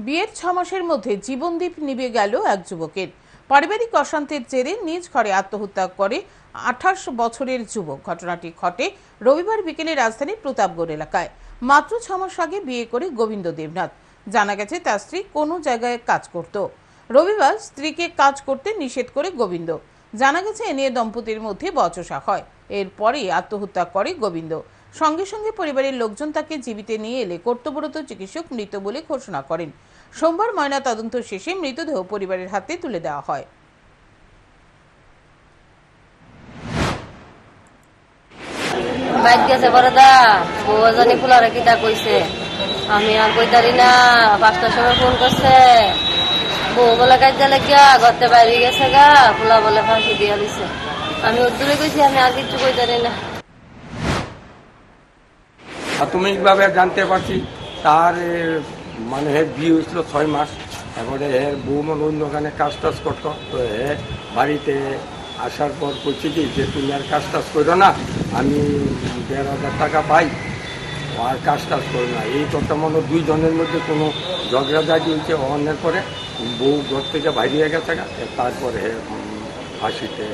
বিয়ের 6 মাসের মধ্যে জীবনদীপ নিভে গেল এক যুবকের। পারিবারিক অশান্তির জেরে নিজ ঘরে আত্মহত্যা করে 28 বছরের যুবক। ঘটনাটি ঘটে রবিবার বিকেলে রাজধানীর প্রতাপগড় এলাকায়। মাত্র 6 মাস আগে বিয়ে করে গোবিন্দ দেবনাথ। জানা গেছে তার স্ত্রী কোনো জায়গায় কাজ করত। রবিবার স্ত্রীকে কাজ করতে নিষেধ করে গোবিন্দ। জানা গেছে এ নিয়ে দম্পতির মধ্যে বচসা হয়। এরপরই আত্মহত্যা করে গোবিন্দ। সঙ্গে সঙ্গে পরিবারের লোকজন তাকে জীবিত নিয়ে এলে কর্তব্যরত চিকিৎসক মৃত বলে ঘোষণা করেন। সোমবার ময়না তদন্ত শেষে মৃতদেহ পরিবারের হাতে তুলে দেওয়া হয়। আমি আর কইতারি না। 5টার সময় ফোন করছে, বউ বলে কাজে লাগিয়া ঘরতে বাইরে গেছে গা, ফুলা বলে ফাঁসি দিয়া দিছে। আমি উদ্দূরে কইছি, আমি আর কিছু কইতারি না। প্রাথমিকভাবে জানতে পারছি তার মানে বিয়ে হয়েছিল 6 মাস। তারপরে এর বউ মনে অন্যখানে কাজ টাজ করতো। তো বাড়িতে আসার পর বলছি কি যে তুমি আর কাজ টাজ করো না, আমি 1,500 টাকা পাই, আর কাজ টাজ করো না। এই কথা মনে 2 জনের মধ্যে কোনো ঝগড়াঝাটি হয়েছে। অন্যের পরে বউ ঘর থেকে বাইরে গেছে, তারপরে ফাঁসিতে